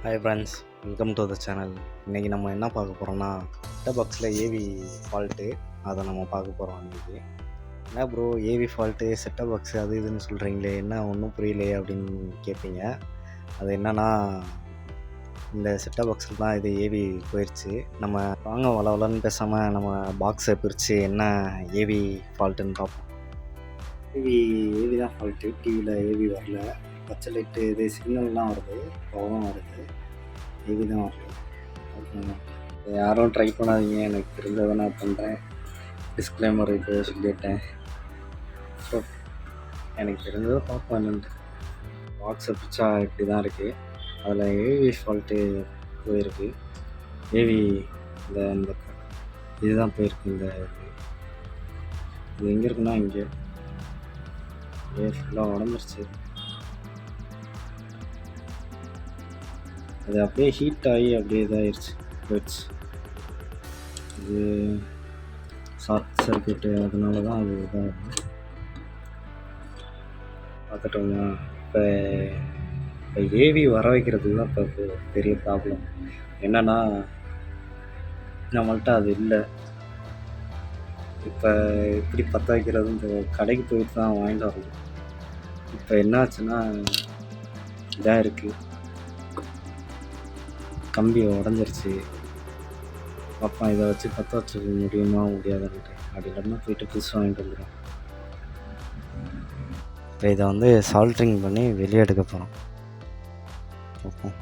Hi friends, welcome to the channel. இன்றைக்கி நம்ம என்ன பார்க்க போகிறோம்னா, செட்டப் பாக்ஸில் ஏவி ஃபால்ட்டு அதை நம்ம பார்க்க போகிறோம். இன்றைக்கி என்ன bro AV fault setup box அது இதுன்னு சொல்கிறீங்களே, என்ன ஒன்றும் புரியலையே அப்படின்னு கேட்பீங்க. அது என்னென்னா, இந்த செட்டப் பாக்ஸில் தான் இது ஏவி போயிடுச்சு. நம்ம வாங்க வளவலன்னு பேசாமல் நம்ம பாக்ஸை பிரித்து என்ன ஏவி ஃபால்ட்டுன்னு பார்ப்போம். ஏவி தான் ஃபால்ட்டு. டிவியில் ஏவி வரல, பச்சை லைட்டு இது சிக்னல்லாம் வருது, பவரும் வருது, ஏவி தான் வரல. யாரும் ட்ரை பண்ணாதீங்க, எனக்கு தெரிஞ்சதை நான் பண்ணுறேன். டிஸ்க்ளைமர் இப்போ சொல்லிட்டேன். ஸோ எனக்கு தெரிஞ்சதை பார்ப்போம். என்னென்ட்டு பாக்ஸை பிடிச்சா இப்படி தான் இருக்குது. அதில் ஏவி ஃபால்ட்டு போயிருக்கு. ஏவி இந்த இதுதான் போயிருக்கு. இது எங்கே இருக்குன்னா இங்கே ஃபுல்லாக உடஞ்சிருச்சு. அது அப்படியே ஹீட் ஆகி அப்படியே இதாகிடுச்சு, போயிடுச்சு. இது ஷார்ட் சர்க்யூட்டு, அதனால தான் அது இதாக பார்த்துட்டோம்னா. இப்போ ஏவி வர வைக்கிறதுக்கு தான் இப்போ பெரிய ப்ராப்ளம். என்னென்னா, நம்மள்ட்ட அது இல்லை. இப்போ எப்படி பற்ற வைக்கிறது, இந்த கடைக்கு போயிட்டு தான் வாங்கிட்டு வரணும். இப்போ என்ன ஆச்சுன்னா, இதாக இருக்குது, கம்பி உடஞ்சிருச்சு. அப்பா இதை வச்சு பற்ற வச்சுக்க முடியுமா முடியாதுன்ட்டு அப்படி இல்லைன்னா போயிட்டு புதுசு வாங்கிட்டு வந்துடும். இப்போ இதை சால்ட்ரிங் பண்ணி வெளியே எடுக்க போகிறோம். பார்ப்போம்.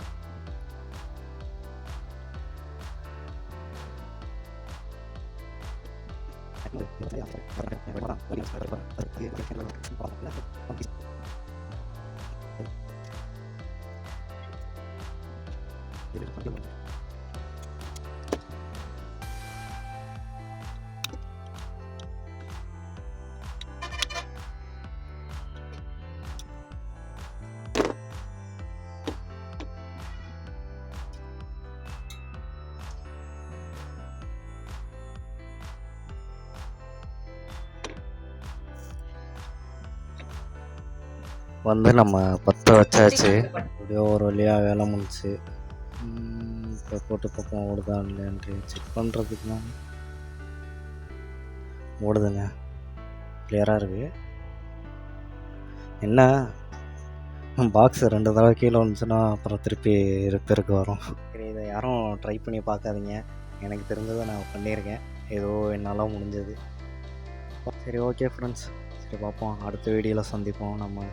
நம்ம பற்ற வச்சாச்சு. அப்படியே ஒரு வழியாக வேலை முடிச்சு. இப்போ போட்டு பக்கம் ஓடுதா இல்லையான்ட்டு செக் பண்ணுறதுக்கு தான் ஓடுதுங்க, கிளியராக இருக்குது. என்ன பாக்ஸ் 2 தடவை கீழே வந்துச்சுன்னா அப்புறம் திருப்பி ரிப்பேருக்கு வரும். சரி, இதை யாரும் ட்ரை பண்ணி பார்க்காதீங்க. எனக்கு தெரிஞ்சதை நான் பண்ணியிருக்கேன், ஏதோ என்னால் முடிஞ்சது. சரி, ஓகே ஃப்ரெண்ட்ஸ், சரி பார்ப்போம். அடுத்த வீடியோவில் சந்திப்போம். நம்ம